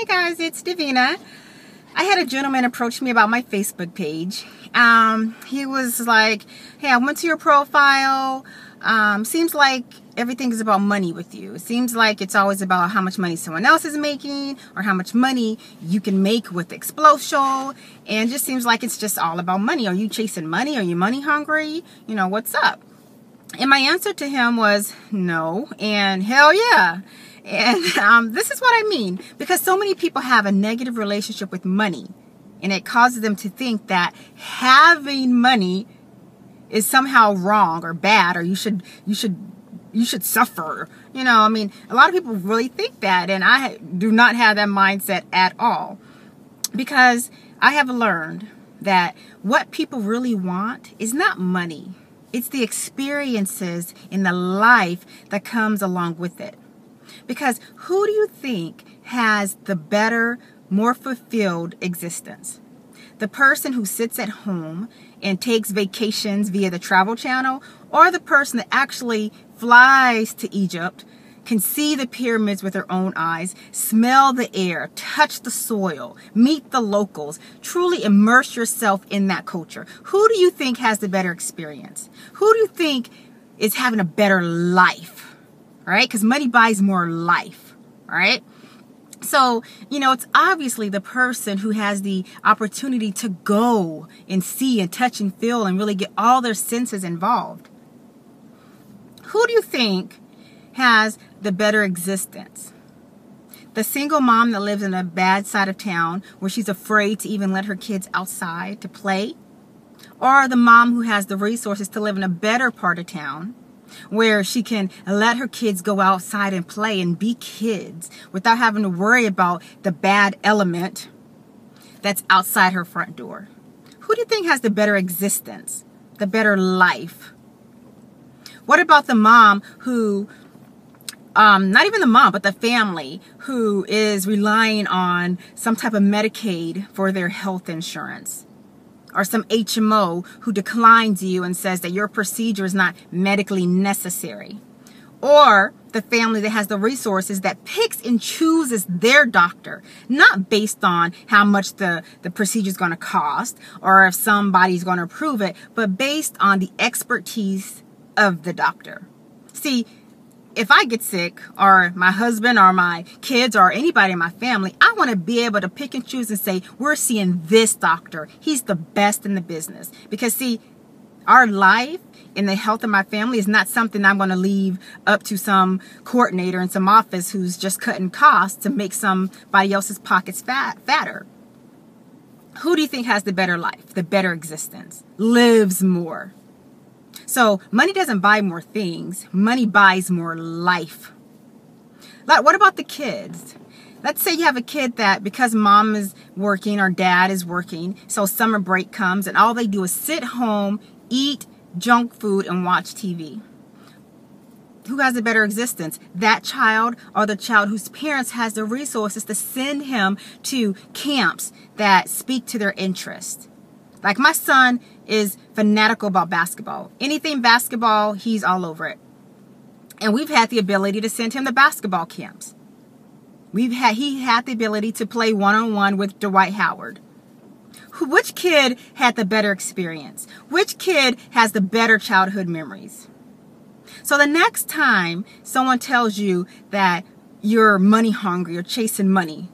Hi guys, it's Davina. I had a gentleman approach me about my Facebook page. He was like, hey, I went to your profile. Seems like everything is about money with you. It seems like it's always about how much money someone else is making or how much money you can make with Explosion. And it just seems like it's just all about money. Are you chasing money? Are you money hungry? You know, what's up? And my answer to him was no and hell yeah. And this is what I mean, because so many people have a negative relationship with money, and it causes them to think that having money is somehow wrong or bad, or you should suffer. You know, I mean, a lot of people really think that, and I do not have that mindset at all, because I have learned that what people really want is not money. It's the experiences in the life that comes along with it. Because who do you think has the better, more fulfilled existence? The person who sits at home and takes vacations via the Travel Channel, or the person that actually flies to Egypt, can see the pyramids with their own eyes, smell the air, touch the soil, meet the locals, truly immerse yourself in that culture? Who do you think has the better experience? Who do you think is having a better life? All right, because money buys more life. All right. So, you know, it's obviously the person who has the opportunity to go and see and touch and feel and really get all their senses involved. Who do you think has the better existence? The single mom that lives in a bad side of town where she's afraid to even let her kids outside to play? Or the mom who has the resources to live in a better part of town where she can let her kids go outside and play and be kids without having to worry about the bad element that's outside her front door? Who do you think has the better existence, the better life? What about the mom who, not even the mom, but the family who is relying on some type of Medicaid for their health insurance? Or some HMO who declines you and says that your procedure is not medically necessary? Or the family that has the resources that picks and chooses their doctor, not based on how much the procedure is going to cost or if somebody's going to approve it, but based on the expertise of the doctor. See, if I get sick, or my husband or my kids or anybody in my family, I want to be able to pick and choose and say, we're seeing this doctor. He's the best in the business. Because see, our life and the health of my family is not something I'm going to leave up to some coordinator in some office who's just cutting costs to make somebody else's pockets fatter. Who do you think has the better life, the better existence, lives more? So money doesn't buy more things. Money buys more life. Like, what about the kids? Let's say you have a kid that because mom is working or dad is working, so summer break comes and all they do is sit home, eat junk food, and watch TV. Who has a better existence? That child or the child whose parents has the resources to send him to camps that speak to their interest? Like my son is fanatical about basketball. Anything basketball, he's all over it. And we've had the ability to send him to basketball camps. He had the ability to play one-on-one with Dwight Howard. Which kid had the better experience? Which kid has the better childhood memories? So the next time someone tells you that you're money hungry or chasing money,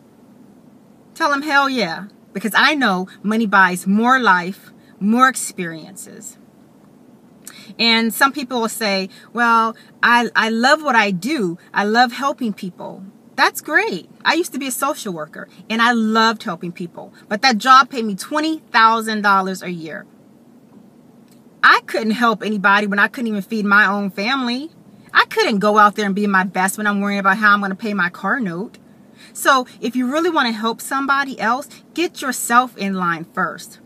tell them hell yeah. Because I know money buys more life, more experiences. And some people will say, well, I love what I do. I love helping people. That's great. I used to be a social worker and I loved helping people. But that job paid me $20,000 a year. I couldn't help anybody when I couldn't even feed my own family. I couldn't go out there and be my best when I'm worrying about how I'm going to pay my car note. So if you really want to help somebody else, get yourself in line first.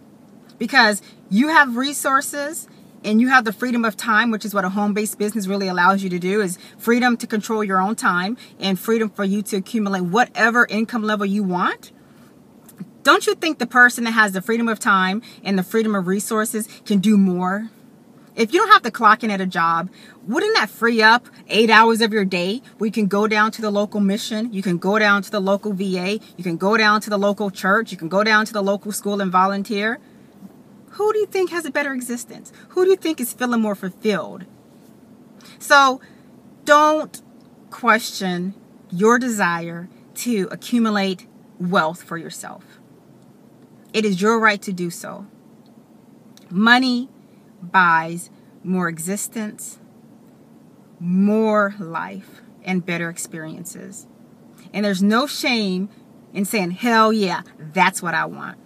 Because you have resources and you have the freedom of time, which is what a home-based business really allows you to do, is freedom to control your own time and freedom for you to accumulate whatever income level you want. Don't you think the person that has the freedom of time and the freedom of resources can do more? If you don't have to clock in at a job, wouldn't that free up 8 hours of your day where you can go down to the local mission, you can go down to the local VA, you can go down to the local church, you can go down to the local school and volunteer? Who do you think has a better existence? Who do you think is feeling more fulfilled? So don't question your desire to accumulate wealth for yourself. It is your right to do so. Money buys more existence, more life, and better experiences. And there's no shame in saying, hell yeah, that's what I want.